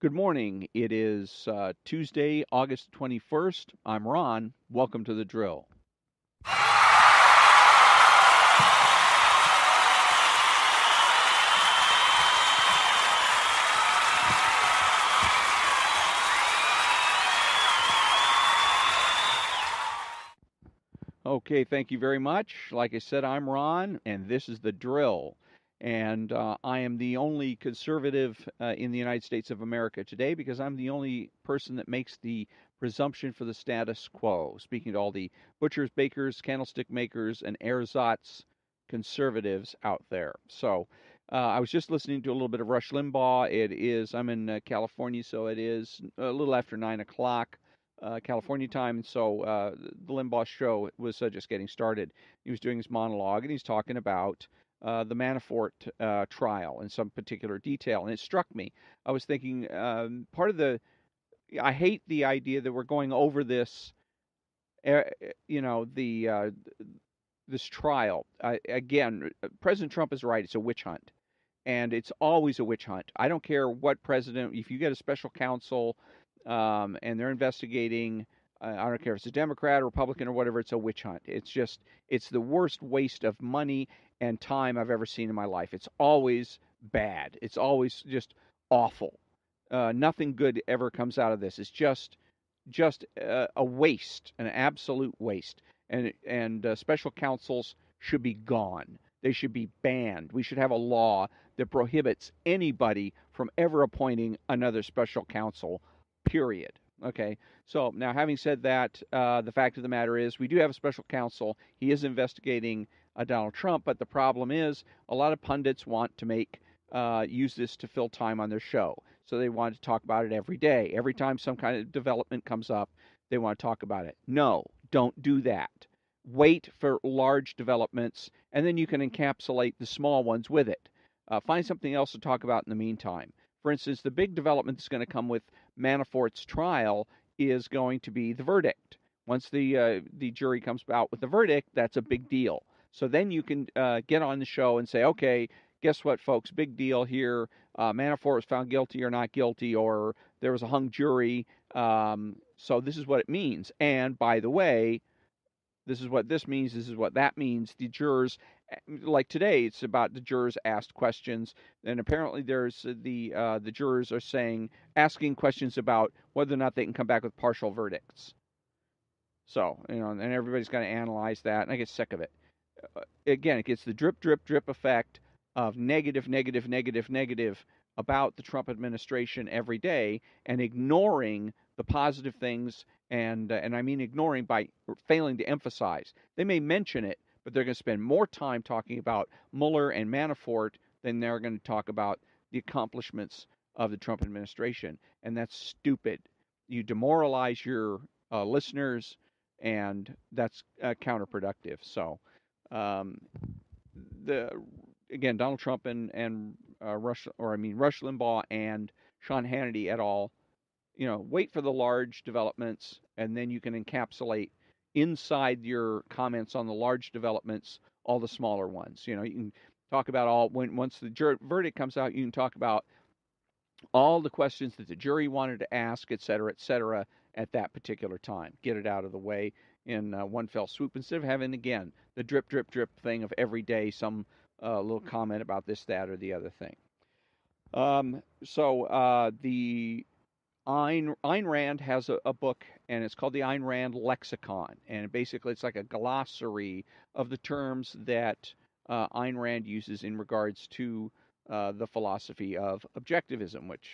Good morning. It is Tuesday, August 21st. I'm Ron. Welcome to the drill. Okay, thank you very much. Like I said, I'm Ron, and this is the drill. And I am the only conservative in the United States of America today because I'm the only person that makes the presumption for the status quo. Speaking to all the butchers, bakers, candlestick makers, and ersatz conservatives out there. I was just listening to a little bit of Rush Limbaugh. I'm in California, so it is a little after 9 o'clock. California time. And so the Limbaugh show was just getting started. He was doing his monologue and he's talking about the Manafort trial in some particular detail. And it struck me. I was thinking I hate the idea that we're going over this, uh, this trial. Again, President Trump is right. It's a witch hunt. And it's always a witch hunt. I don't care what president, if you get a special counsel and they're investigating, I don't care if it's a Democrat, or Republican, or whatever, it's a witch hunt. It's the worst waste of money and time I've ever seen in my life. It's always bad. It's always just awful. Nothing good ever comes out of this. It's just a waste, an absolute waste. And special counsels should be gone. They should be banned. We should have a law that prohibits anybody from ever appointing another special counsel. Period. Okay. So now, having said that, the fact of the matter is, we do have a special counsel. He is investigating Donald Trump, but the problem is, a lot of pundits want to use this to fill time on their show. So they want to talk about it every day. Every time some kind of development comes up, they want to talk about it. No, don't do that. Wait for large developments, and then you can encapsulate the small ones with it. Find something else to talk about in the meantime. For instance, the big development that's going to come with Manafort's trial is going to be the verdict. Once the jury comes out with the verdict, that's a big deal. So then you can get on the show and say, okay, guess what, folks? Big deal here. Manafort was found guilty or not guilty, or there was a hung jury. So this is what it means. And by the way, this is what this means. This is what that means. The jurors, like today, it's about the jurors asked questions, and apparently the jurors are asking questions about whether or not they can come back with partial verdicts. So and everybody's got to analyze that, and I get sick of it. Again, it gets the drip, drip, drip effect of negative, negative, negative, negative about the Trump administration every day, and ignoring the positive things, and I mean ignoring by failing to emphasize. They may mention it, but they're going to spend more time talking about Mueller and Manafort than they're going to talk about the accomplishments of the Trump administration, and that's stupid. You demoralize your listeners, and that's counterproductive. So um, the again, Donald Trump and Rush Limbaugh and Sean Hannity et al. Wait for the large developments, and then you can encapsulate inside your comments on the large developments all the smaller ones. You can talk about once the verdict comes out, you can talk about all the questions that the jury wanted to ask, et cetera, at that particular time. Get it out of the way in one fell swoop instead of having, again, the drip, drip, drip thing of every day, some little comment about this, that, or the other thing. The Ayn Rand has a book, and it's called the Ayn Rand Lexicon. And basically, it's like a glossary of the terms that Ayn Rand uses in regards to the philosophy of objectivism, which,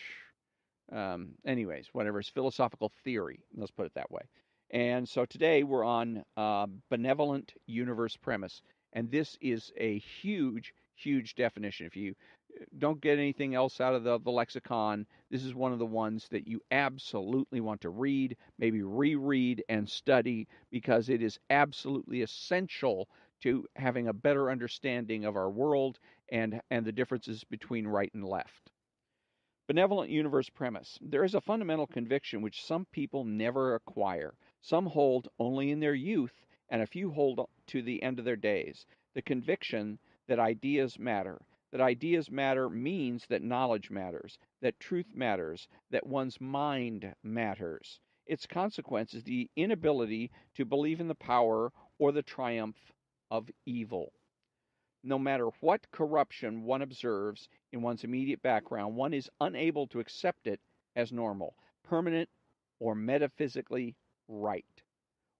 anyways, whatever, is philosophical theory. Let's put it that way. And so today we're on benevolent universe premise. And this is a huge, huge definition. If you don't get anything else out of the lexicon, this is one of the ones that you absolutely want to read, maybe reread and study, because it is absolutely essential to having a better understanding of our world and the differences between right and left. Benevolent universe premise. There is a fundamental conviction which some people never acquire. Some hold only in their youth, and a few hold to the end of their days. The conviction that ideas matter, That ideas matter means that knowledge matters, that truth matters, that one's mind matters. Its consequence is the inability to believe in the power or the triumph of evil. No matter what corruption one observes in one's immediate background, one is unable to accept it as normal, permanent, or metaphysically right.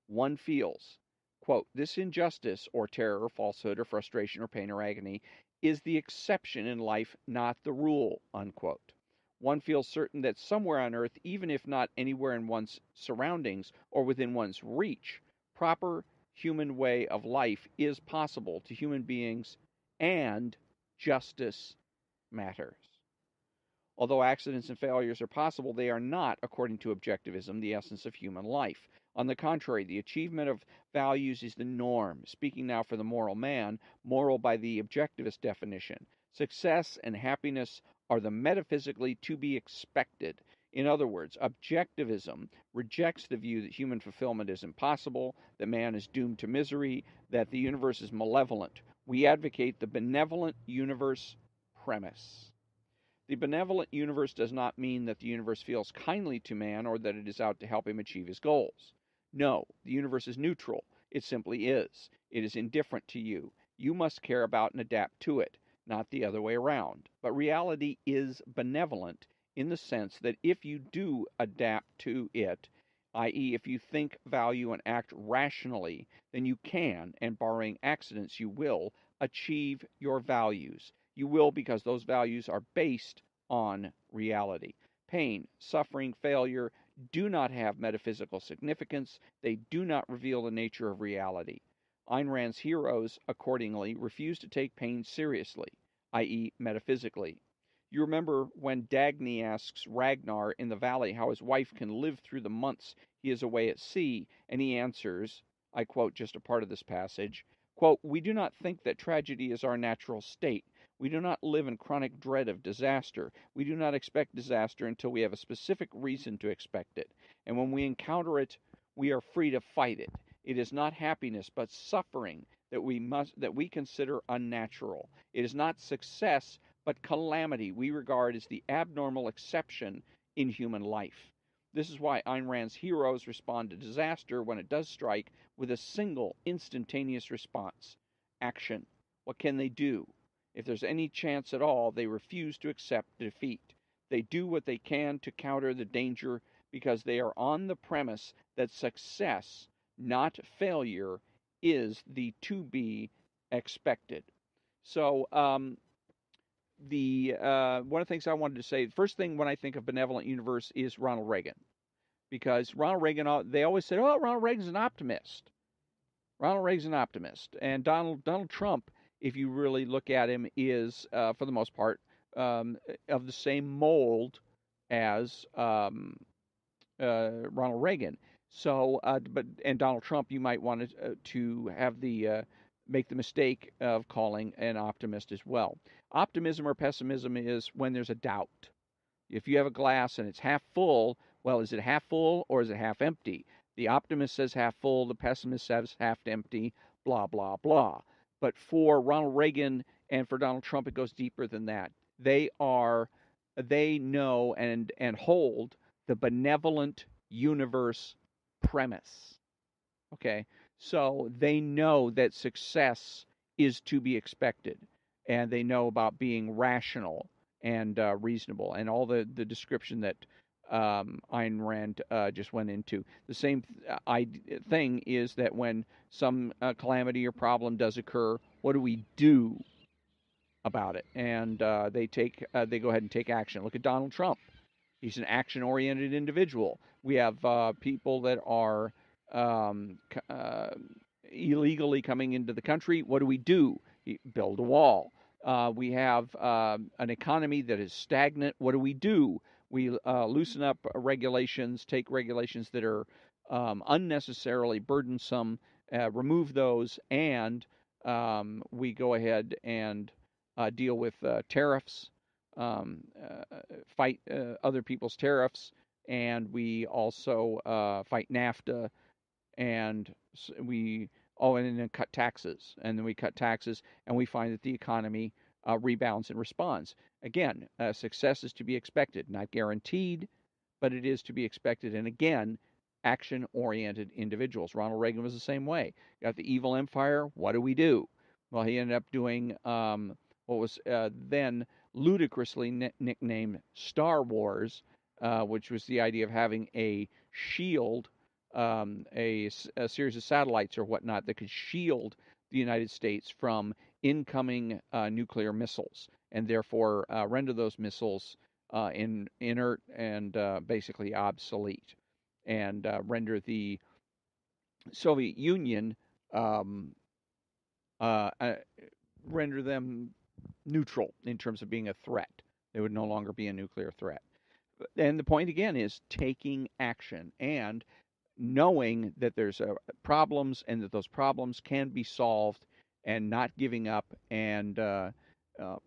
One feels, quote, this injustice or terror, falsehood, or frustration, or pain, or agony is the exception in life, not the rule, unquote. One feels certain that somewhere on earth, even if not anywhere in one's surroundings or within one's reach, proper human way of life is possible to human beings and justice matters. Although accidents and failures are possible, they are not, according to objectivism, the essence of human life. On the contrary, the achievement of values is the norm. Speaking now for the moral man, moral by the objectivist definition. Success and happiness are the metaphysically to be expected. In other words, objectivism rejects the view that human fulfillment is impossible, that man is doomed to misery, that the universe is malevolent. We advocate the benevolent universe premise. The benevolent universe does not mean that the universe feels kindly to man or that it is out to help him achieve his goals. No, the universe is neutral. It simply is. It is indifferent to you. You must care about and adapt to it, not the other way around. But reality is benevolent in the sense that if you do adapt to it, i.e., if you think, value, and act rationally, then you can, and barring accidents, you will, achieve your values. You will because those values are based on reality. Pain, suffering, failure do not have metaphysical significance. They do not reveal the nature of reality. Ayn Rand's heroes, accordingly, refuse to take pain seriously, i.e., metaphysically. You remember when Dagny asks Ragnar in the valley how his wife can live through the months he is away at sea, and he answers, I quote just a part of this passage, quote, we do not think that tragedy is our natural state. We do not live in chronic dread of disaster. We do not expect disaster until we have a specific reason to expect it. And when we encounter it, we are free to fight it. It is not happiness, but suffering that we consider unnatural. It is not success, but calamity we regard as the abnormal exception in human life. This is why Ayn Rand's heroes respond to disaster when it does strike with a single instantaneous response: action. What can they do? If there's any chance at all, they refuse to accept defeat. They do what they can to counter the danger because they are on the premise that success, not failure, is the to be expected. So, one of the things I wanted to say, the first thing when I think of benevolent universe is Ronald Reagan, because Ronald Reagan, they always said, "Oh, Ronald Reagan's an optimist." Ronald Reagan's an optimist, and Donald Trump, if you really look at him, is for the most part of the same mold as Ronald Reagan. So, and Donald Trump, you might want to have the make the mistake of calling an optimist as well. Optimism or pessimism is when there's a doubt. If you have a glass and it's half full, well, is it half full or is it half empty? The optimist says half full, the pessimist says half empty, blah, blah, blah. But for Ronald Reagan and for Donald Trump, it goes deeper than that. They know and hold the benevolent universe premise. Okay, so they know that success is to be expected, and they know about being rational and reasonable, and all the description that Ayn Rand just went into. The same thing is that when some calamity or problem does occur, what do we do about it? And they go ahead and take action. Look at Donald Trump. He's an action-oriented individual. We have people that are illegally coming into the country. What do? Build a wall. We have an economy that is stagnant. What do? We loosen up regulations, take regulations that are unnecessarily burdensome, remove those, and we go ahead and deal with tariffs, fight other people's tariffs, and we also fight NAFTA, and and then cut taxes, and then we cut taxes, and we find that the economy rebounds and responds. Again, success is to be expected, not guaranteed, but it is to be expected. And again, action oriented individuals. Ronald Reagan was the same way. Got the evil empire. What do we do? Well, he ended up doing what was then ludicrously nicknamed Star Wars, which was the idea of having a shield, a series of satellites or whatnot that could shield the United States from incoming nuclear missiles, and therefore render those missiles inert and basically obsolete, and render the Soviet Union um, uh, uh, render them neutral in terms of being a threat. They would no longer be a nuclear threat. And the point again is taking action and knowing that there's problems and that those problems can be solved, and not giving up and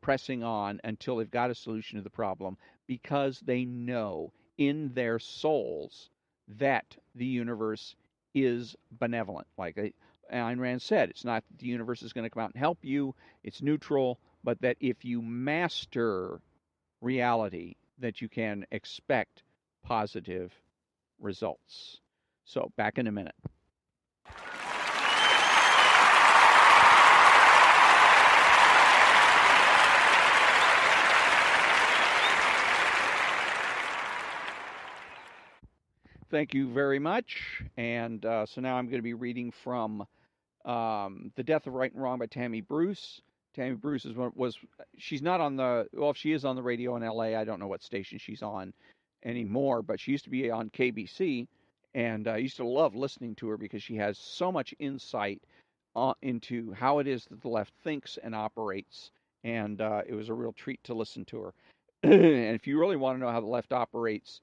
pressing on until they've got a solution to the problem, because they know in their souls that the universe is benevolent. Like Ayn Rand said, it's not that the universe is going to come out and help you, it's neutral, but that if you master reality, that you can expect positive results. So, back in a minute. Thank you very much. And so now I'm going to be reading from The Death of Right and Wrong by Tammy Bruce. Tammy Bruce she's not on well, she is on the radio in LA. I don't know what station she's on anymore, but she used to be on KBC. And I used to love listening to her because she has so much insight into how it is that the left thinks and operates. And it was a real treat to listen to her. And if you really want to know how the left operates,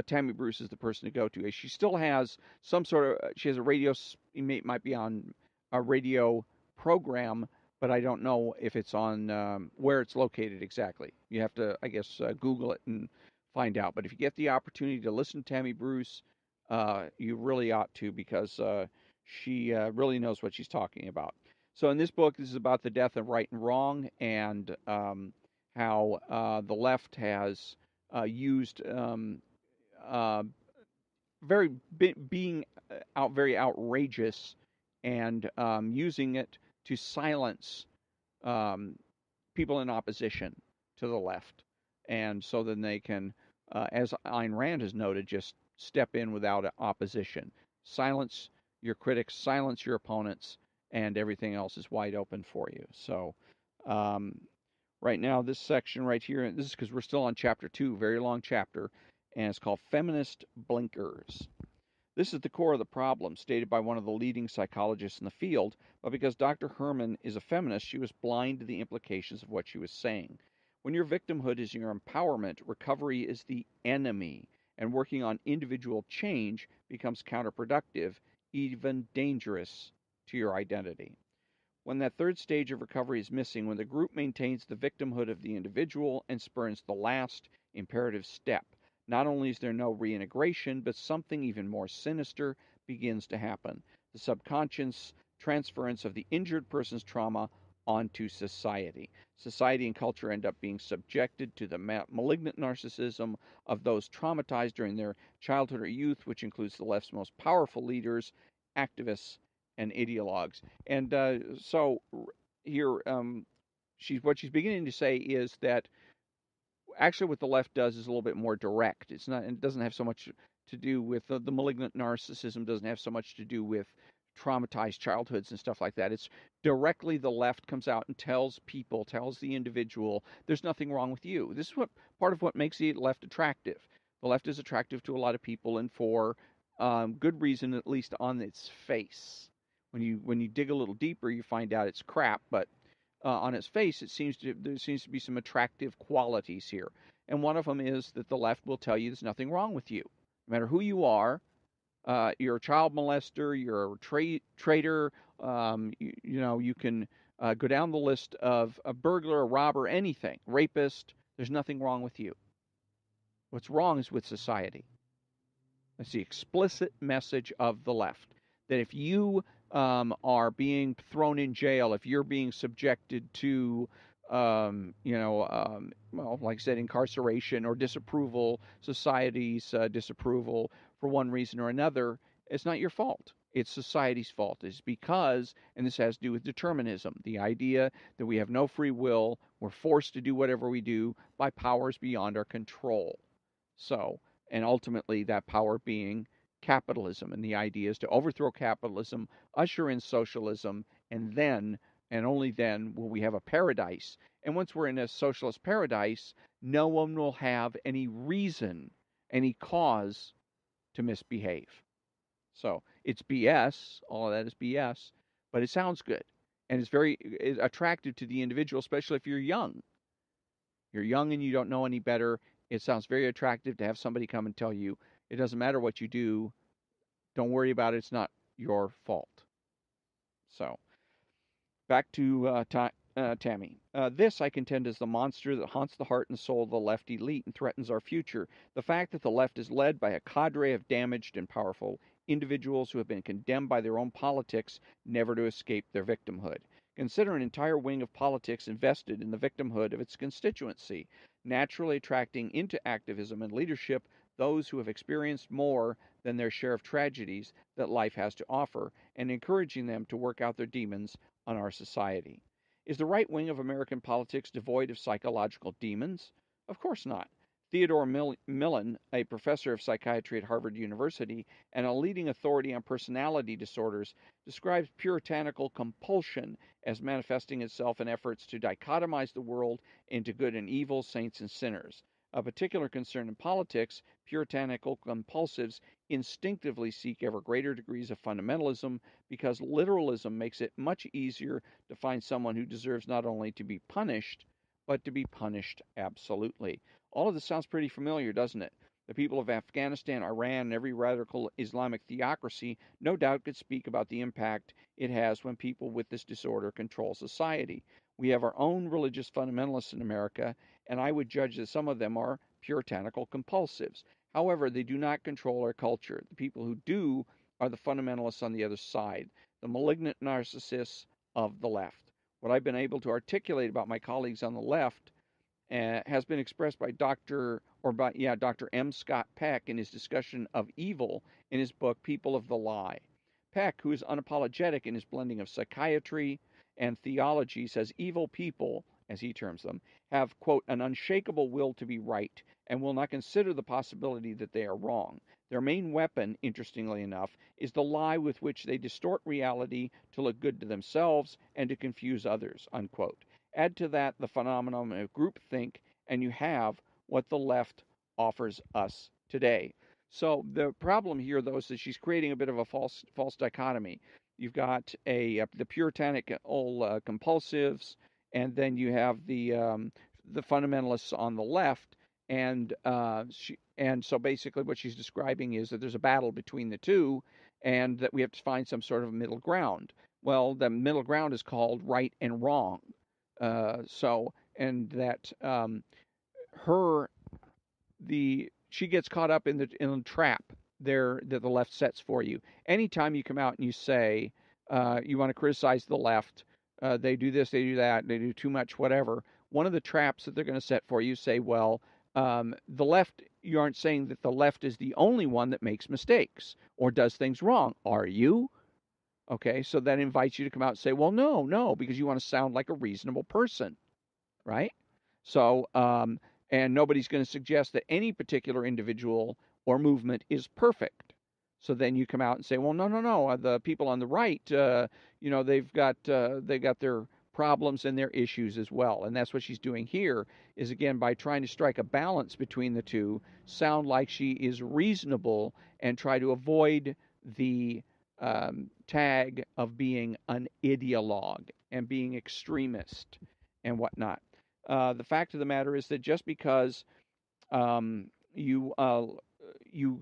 Tammy Bruce is the person to go to. She still has some sort of, she has a radio, might be on a radio program, but I don't know if it's on where it's located exactly. You have to, I guess, Google it and find out. But if you get the opportunity to listen to Tammy Bruce, you really ought to, because she really knows what she's talking about. So in this book, this is about the death of right and wrong, and how the left has used being very outrageous, and using it to silence people in opposition to the left, and so then they can, as Ayn Rand has noted, just step in without opposition, silence your critics, silence your opponents, and everything else is wide open for you. So right now, this section right here, and this is because we're still on chapter 2, very long chapter, and it's called Feminist Blinkers. This is the core of the problem, stated by one of the leading psychologists in the field, but because Dr. Herman is a feminist, she was blind to the implications of what she was saying. When your victimhood is your empowerment, recovery is the enemy, and working on individual change becomes counterproductive, even dangerous to your identity. When that third stage of recovery is missing, when the group maintains the victimhood of the individual and spurns the last imperative step, not only is there no reintegration, but something even more sinister begins to happen: the subconscious transference of the injured person's trauma onto society. Society and culture end up being subjected to the malignant narcissism of those traumatized during their childhood or youth, which includes the left's most powerful leaders, activists, and ideologues. And so here, what she's beginning to say is that actually what the left does is a little bit more direct. It's not, it doesn't have so much to do with the malignant narcissism, doesn't have so much to do with traumatized childhoods and stuff like that. It's directly the left comes out and tells people, tells the individual, there's nothing wrong with you. This is what part of what makes the left attractive. The left is attractive to a lot of people, and for good reason, at least on its face. When you dig a little deeper, you find out it's crap, but on its face, there seems to be some attractive qualities here. And one of them is that the left will tell you there's nothing wrong with you. No matter who you are, you're a child molester, you're a traitor, you can go down the list of a burglar, a robber, anything, rapist. There's nothing wrong with you. What's wrong is with society. That's the explicit message of the left. That if you are being thrown in jail, if you're being subjected to well, like I said, incarceration or disapproval, society's disapproval for one reason or another, it's not your fault. It's society's fault. It's because, and this has to do with determinism, the idea that we have no free will, we're forced to do whatever we do by powers beyond our control. So, and ultimately, that power being capitalism. And the idea is to overthrow capitalism, usher in socialism, and then, and only then, will we have a paradise. And once we're in a socialist paradise, no one will have any reason, any cause to misbehave. So it's BS. All of that is BS, but it sounds good. And it's very attractive to the individual, especially if you're young. You're young and you don't know any better. It sounds very attractive to have somebody come and tell you it doesn't matter what you do. Don't worry about it. It's not your fault. So back to Tammy. This, I contend, is the monster that haunts the heart and soul of the left elite and threatens our future. The fact that the left is led by a cadre of damaged and powerful individuals who have been condemned by their own politics never to escape their victimhood. Consider an entire wing of politics invested in the victimhood of its constituency, naturally attracting into activism and leadership those who have experienced more than their share of tragedies that life has to offer, and encouraging them to work out their demons on our society. Is the right wing of American politics devoid of psychological demons? Of course not. Theodore Millen, a professor of psychiatry at Harvard University and a leading authority on personality disorders, describes puritanical compulsion as manifesting itself in efforts to dichotomize the world into good and evil, saints and sinners. A particular concern in politics, puritanical compulsives instinctively seek ever greater degrees of fundamentalism because literalism makes it much easier to find someone who deserves not only to be punished, but to be punished absolutely. All of this sounds pretty familiar, doesn't it? The people of Afghanistan, Iran, and every radical Islamic theocracy no doubt could speak about the impact it has when people with this disorder control society. We have our own religious fundamentalists in America, and I would judge that some of them are puritanical compulsives. However, they do not control our culture. The people who do are the fundamentalists on the other side, the malignant narcissists of the left. What I've been able to articulate about my colleagues on the left has been expressed by Dr. M. Scott Peck in his discussion of evil in his book People of the Lie. Peck, who is unapologetic in his blending of psychiatry and theology, says evil people, as he terms them, have, quote, an unshakable will to be right and will not consider the possibility that they are wrong. Their main weapon, interestingly enough, is the lie with which they distort reality to look good to themselves and to confuse others, unquote. Add to that the phenomenon of groupthink, and you have what the left offers us today. So the problem here, though, is that she's creating a bit of a false dichotomy. You've got the puritanical compulsives, and then you have the fundamentalists on the left, and so basically what she's describing is that there's a battle between the two, and that we have to find some sort of middle ground. Well, the middle ground is called right and wrong. And that her the she gets caught up in the trap there that the left sets for you. Anytime you come out and you say you want to criticize the left, they do this, they do that, they do too much, whatever. One of the traps that they're going to set for you say, well, the left. You aren't saying that the left is the only one that makes mistakes or does things wrong, are you? Okay, so that invites you to come out and say, well, no, because you want to sound like a reasonable person, right? So, and nobody's going to suggest that any particular individual or movement is perfect. So then you come out and say, well, no. The people on the right, they've got their problems and their issues as well. And that's what she's doing here is, again, by trying to strike a balance between the two, sound like she is reasonable and try to avoid the tag of being an ideologue and being extremist and whatnot. The fact of the matter is that just because you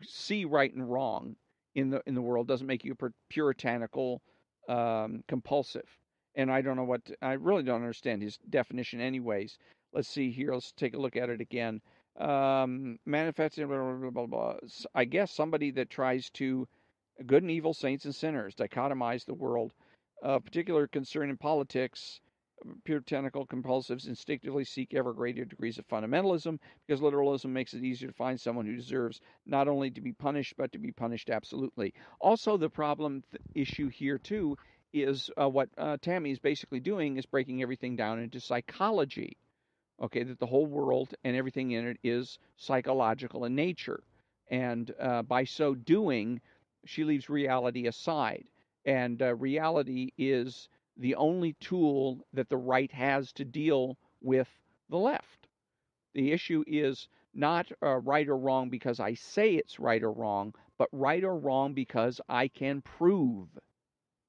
see right and wrong in the world doesn't make you puritanical compulsive. And I really don't understand his definition anyways. Let's see here. Let's take a look at it again. Manifesting, blah, blah, blah, blah. I guess somebody that tries to good and evil, saints and sinners, dichotomize the world. A particular concern in politics puritanical compulsives instinctively seek ever greater degrees of fundamentalism because literalism makes it easier to find someone who deserves not only to be punished but to be punished absolutely. Also, the problem issue here too is what Tammy is basically doing is breaking everything down into psychology. Okay, that the whole world and everything in it is psychological in nature, and by so doing, she leaves reality aside, and reality is the only tool that the right has to deal with the left. The issue is not right or wrong because I say it's right or wrong, but right or wrong because I can prove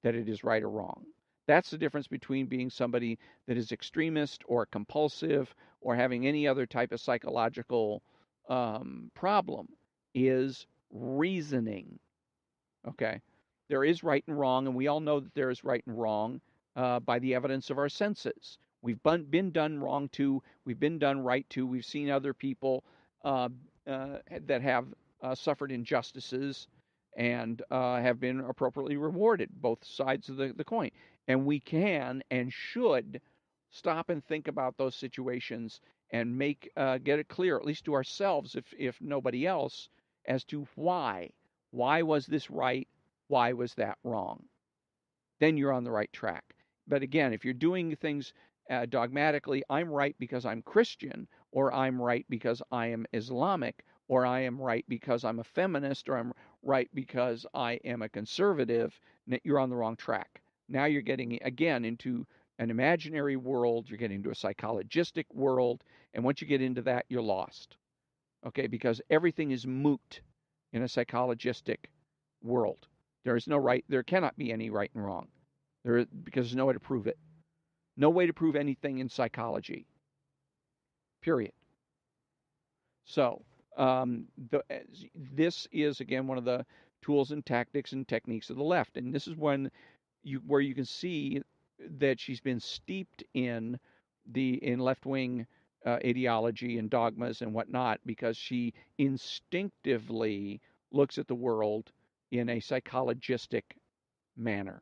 that it is right or wrong. That's the difference between being somebody that is extremist or compulsive or having any other type of psychological problem is reasoning. Okay. There is right and wrong, and we all know that there is right and wrong by the evidence of our senses. We've been done wrong to, we've been done right to, we've seen other people uh, that have suffered injustices and have been appropriately rewarded, both sides of the coin. And we can and should stop and think about those situations and get it clear, at least to ourselves, if nobody else, as to why. Why was this right? Why was that wrong? Then you're on the right track. But again, if you're doing things dogmatically, I'm right because I'm Christian, or I'm right because I am Islamic, or I am right because I'm a feminist, or I'm right because I am a conservative, you're on the wrong track. Now you're getting, again, into an imaginary world, you're getting into a psychologistic world, and once you get into that, you're lost. Okay, because everything is moot in a psychologistic world. There is no right, there cannot be any right and wrong. Because there's no way to prove it. No way to prove anything in psychology. Period. So, this is again one of the tools and tactics and techniques of the left, and this is where you can see that she's been steeped in left wing ideology and dogmas and whatnot because she instinctively looks at the world in a psychologistic manner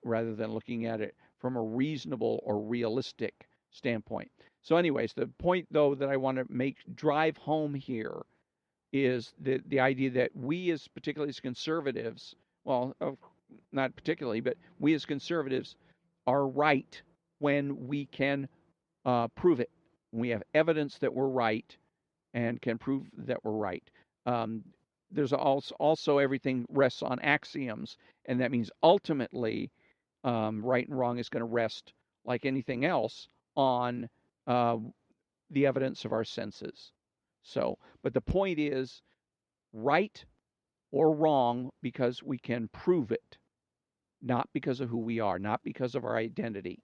rather than looking at it from a reasonable or realistic standpoint. So, anyways, the point though that I want to drive home here is the idea that we, as particularly as conservatives, well, not particularly, but we as conservatives are right when we can prove it. When we have evidence that we're right and can prove that we're right. Um, there's also everything rests on axioms, and that means ultimately, right and wrong is going to rest, like anything else, on uh, the evidence of our senses. So, but the point is, right or wrong because we can prove it, not because of who we are, not because of our identity.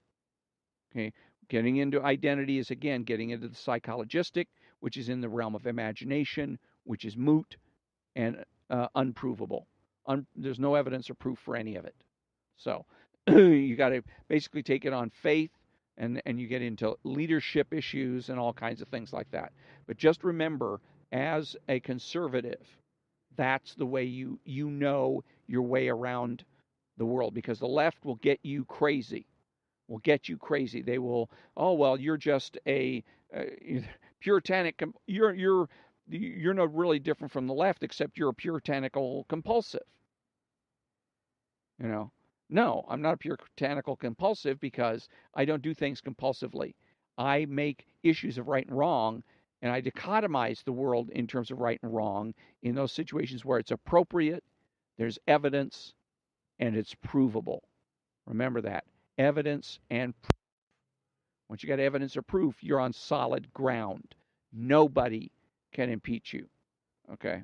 Okay, getting into identity is again getting into the psychologistic, which is in the realm of imagination, which is moot and unprovable. There's no evidence or proof for any of it. So you got to basically take it on faith, and you get into leadership issues and all kinds of things like that. But just remember, as a conservative, that's the way you know your way around the world, because the left will get you crazy. Will get you crazy. They will. Oh well, you're just a puritanic. You're not really different from the left, except you're a puritanical compulsive. You know, no, I'm not a puritanical compulsive because I don't do things compulsively. I make issues of right and wrong, and I dichotomize the world in terms of right and wrong in those situations where it's appropriate, there's evidence, and it's provable. Remember that. Evidence and proof. Once you got evidence or proof, you're on solid ground. Nobody can impeach you. Okay?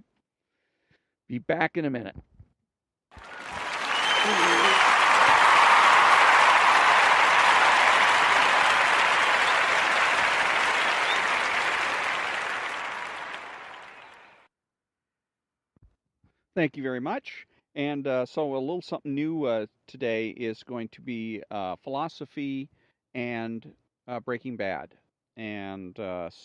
Be back in a minute. Thank you very much. And so, a little something new today is going to be philosophy and Breaking Bad. And I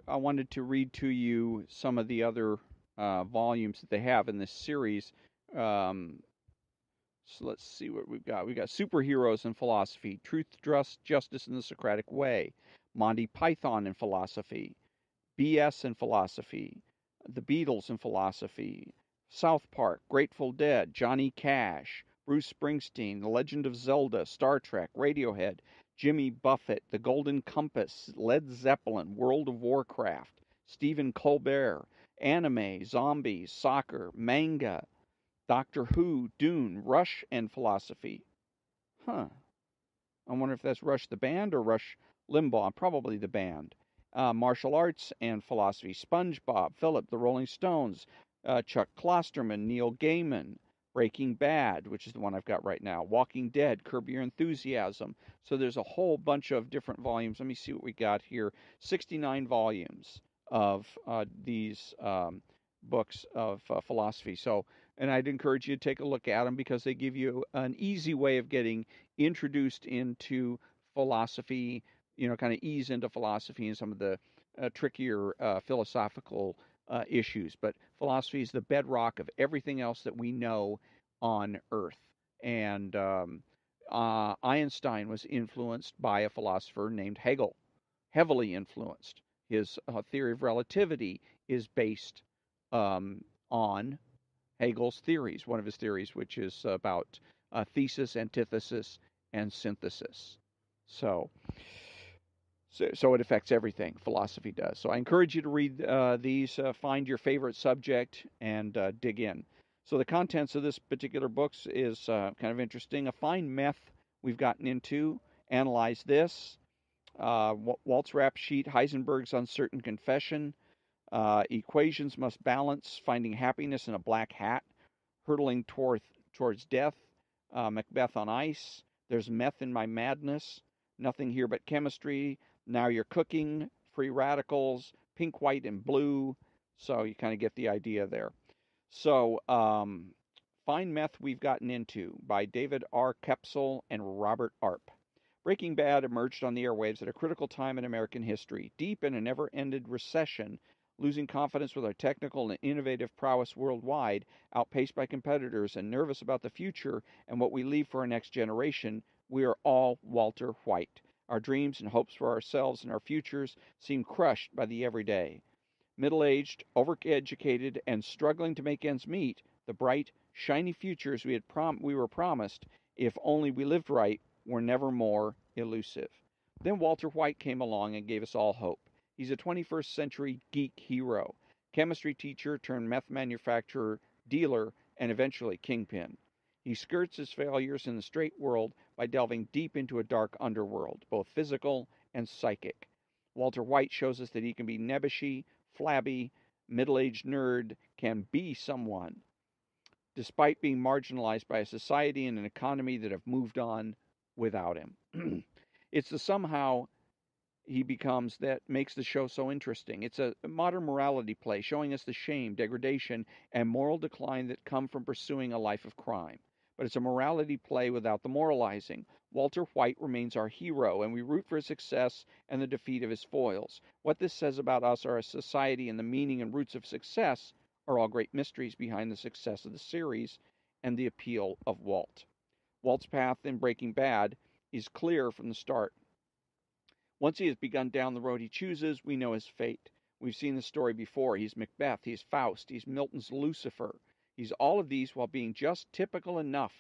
wanted to read to you some of the other volumes that they have in this series. Um, So let's see what we've got. We've got superheroes in philosophy, truth, trust, justice in the Socratic way, Monty Python in philosophy, BS in philosophy, the Beatles in philosophy, South Park, Grateful Dead, Johnny Cash, Bruce Springsteen, The Legend of Zelda, Star Trek, Radiohead, Jimmy Buffett, The Golden Compass, Led Zeppelin, World of Warcraft, Stephen Colbert, anime, zombies, soccer, manga, Doctor Who, Dune, Rush, and philosophy. Huh. I wonder if that's Rush the band or Rush Limbaugh. Probably the band. Martial arts and philosophy. SpongeBob, Philip, the Rolling Stones, Chuck Klosterman, Neil Gaiman, Breaking Bad, which is the one I've got right now, Walking Dead, Curb Your Enthusiasm. So there's a whole bunch of different volumes. Let me see what we got here. 69 volumes of these books of philosophy. So, and I'd encourage you to take a look at them because they give you an easy way of getting introduced into philosophy, kind of ease into philosophy and some of the trickier philosophical issues. But philosophy is the bedrock of everything else that we know on Earth. And Einstein was influenced by a philosopher named Hegel, heavily influenced. His theory of relativity is based on Hegel's theories, one of his theories, which is about thesis, antithesis, and synthesis. So, so it affects everything. Philosophy does. So I encourage you to read these, find your favorite subject, and dig in. So the contents of this particular book is kind of interesting. A fine meth we've gotten into. Analyze this. Walt's rap sheet. Heisenberg's uncertain confession. Equations must balance. Finding happiness in a black hat. Hurtling towards death. Macbeth on ice. There's meth in my madness. Nothing here but chemistry. Now you're cooking. Free radicals. Pink, white, and blue. So you kind of get the idea there. So, Fine Meth We've Gotten Into by David R. Kepsel and Robert Arp. Breaking Bad emerged on the airwaves at a critical time in American history, deep in a never-ended recession, losing confidence with our technical and innovative prowess worldwide, outpaced by competitors, and nervous about the future and what we leave for our next generation. We are all Walter White. Our dreams and hopes for ourselves and our futures seem crushed by the everyday. Middle-aged, overeducated, and struggling to make ends meet, the bright, shiny futures we were promised, if only we lived right, were never more elusive. Then Walter White came along and gave us all hope. He's a 21st century geek hero, chemistry teacher turned meth manufacturer, dealer, and eventually kingpin. He skirts his failures in the straight world by delving deep into a dark underworld, both physical and psychic. Walter White shows us that he can be nebbishy, flabby, middle-aged nerd, can be someone, despite being marginalized by a society and an economy that have moved on without him. It's the somehow he becomes that makes the show so interesting. It's a modern morality play showing us the shame, degradation, and moral decline that come from pursuing a life of crime. But it's a morality play without the moralizing. Walter White remains our hero, and we root for his success and the defeat of his foils. What this says about us, our society, and the meaning and roots of success are all great mysteries behind the success of the series and the appeal of Walt. Walt's path in Breaking Bad is clear from the start. Once he has begun down the road he chooses, we know his fate. We've seen the story before. He's Macbeth, he's Faust, he's Milton's Lucifer. He's all of these while being just typical enough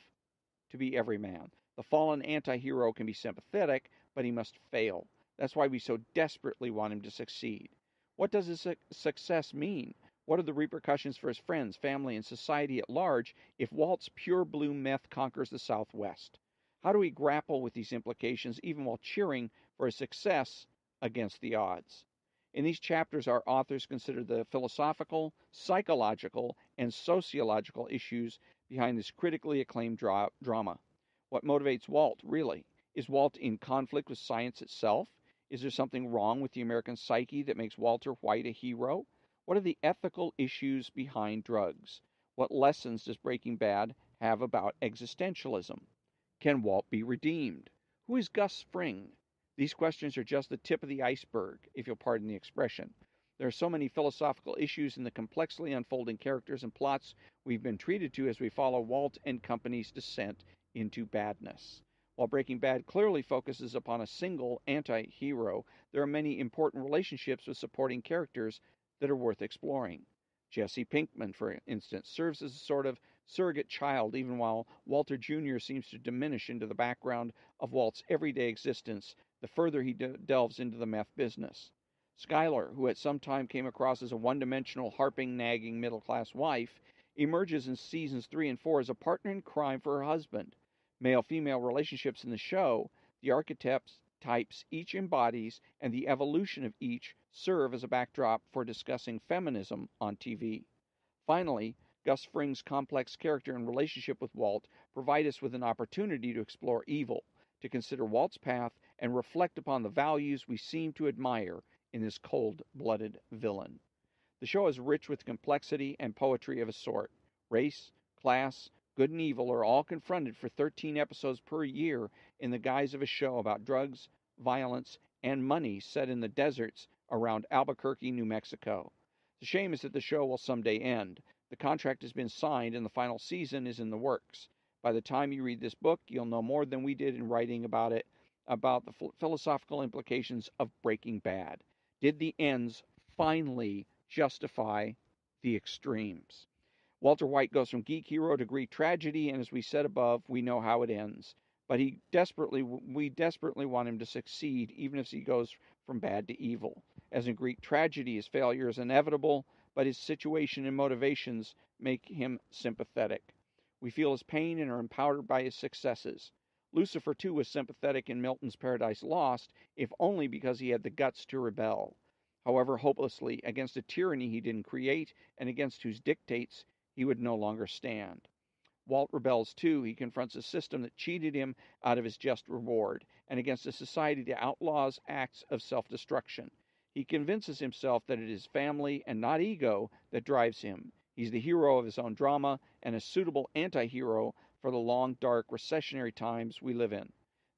to be every man. The fallen anti-hero can be sympathetic, but he must fail. That's why we so desperately want him to succeed. What does his success mean? What are the repercussions for his friends, family, and society at large if Walt's pure blue meth conquers the Southwest? How do we grapple with these implications even while cheering for his success against the odds? In these chapters, our authors consider the philosophical, psychological, and sociological issues behind this critically acclaimed drama. What motivates Walt, really? Is Walt in conflict with science itself? Is there something wrong with the American psyche that makes Walter White a hero? What are the ethical issues behind drugs? What lessons does Breaking Bad have about existentialism? Can Walt be redeemed? Who is Gus Fring? These questions are just the tip of the iceberg, if you'll pardon the expression. There are so many philosophical issues in the complexly unfolding characters and plots we've been treated to as we follow Walt and company's descent into badness. While Breaking Bad clearly focuses upon a single anti hero, there are many important relationships with supporting characters that are worth exploring. Jesse Pinkman, for instance, serves as a sort of surrogate child, even while Walter Jr. seems to diminish into the background of Walt's everyday existence the further he delves into the meth business. Skylar, who at some time came across as a one dimensional, harping, nagging middle class wife, emerges in seasons 3 and 4 as a partner in crime for her husband. Male female relationships in the show, the archetypes each embodies, and the evolution of each serve as a backdrop for discussing feminism on TV. Finally, Gus Fring's complex character and relationship with Walt provide us with an opportunity to explore evil, to consider Walt's path, and reflect upon the values we seem to admire in this cold blooded villain. The show is rich with complexity and poetry of a sort. Race, class, good and evil are all confronted for 13 episodes per year in the guise of a show about drugs, violence, and money set in the deserts around Albuquerque, New Mexico. The shame is that the show will someday end. The contract has been signed and the final season is in the works. By the time you read this book, you'll know more than we did in writing about it, about the philosophical implications of Breaking Bad. Did the ends finally justify the extremes? Walter White goes from geek hero to Greek tragedy, and as we said above, we know how it ends. But we desperately want him to succeed, even if he goes from bad to evil. As in Greek tragedy, his failure is inevitable, but his situation and motivations make him sympathetic. We feel his pain and are empowered by his successes. Lucifer, too, was sympathetic in Milton's Paradise Lost, if only because he had the guts to rebel. However hopelessly, against a tyranny he didn't create and against whose dictates he would no longer stand. Walt rebels too. He confronts a system that cheated him out of his just reward, and against a society that outlaws acts of self destruction. He convinces himself that it is family and not ego that drives him. He's the hero of his own drama and a suitable anti hero for the long, dark, recessionary times we live in.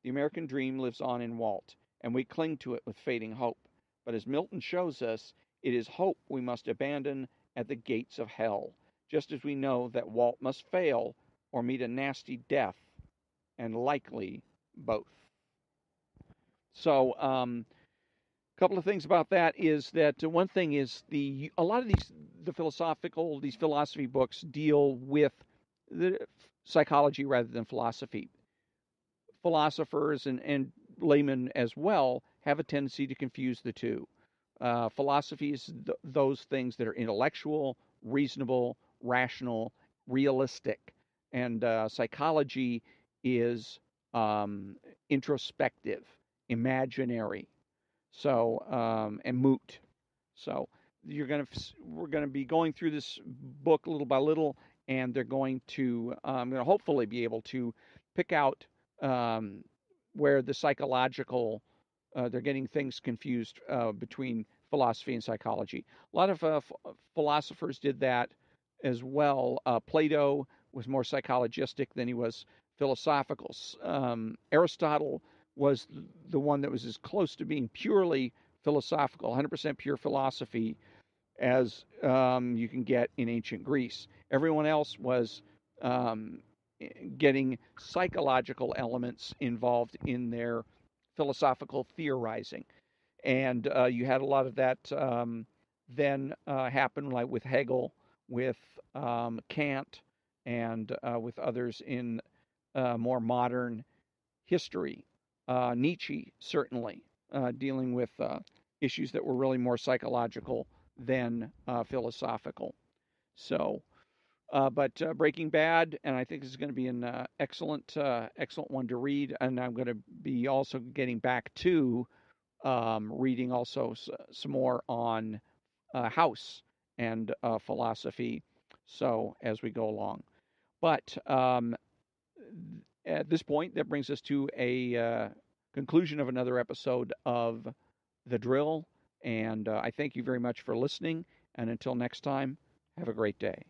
The American dream lives on in Walt, and we cling to it with fading hope. But as Milton shows us, it is hope we must abandon at the gates of hell, just as we know that Walt must fail or meet a nasty death, and likely both. So, a couple of things about that is that one thing is a lot of these philosophy books deal with the psychology rather than philosophy. Philosophers and laymen as well have a tendency to confuse the two. Philosophy is those things that are intellectual, reasonable, rational, realistic, and psychology is introspective, imaginary, and moot. So we're gonna be going through this book little by little, and they're going to hopefully be able to pick out where the psychological they're getting things confused between philosophy and psychology. A lot of philosophers did that as well. Plato was more psychologistic than he was philosophical. Aristotle was the one that was as close to being purely philosophical, 100% pure philosophy, as you can get in ancient Greece. Everyone else was getting psychological elements involved in their philosophical theorizing. And you had a lot of that then happen, like with Hegel, with Kant, and with others in more modern history. Nietzsche, certainly, dealing with issues that were really more psychological than philosophical. So, but Breaking Bad, and I think this is going to be an excellent one to read. And I'm going to be also getting back to reading also some more on House and philosophy. So as we go along, but at this point, that brings us to a conclusion of another episode of The Drill. And I thank you very much for listening. And until next time, have a great day.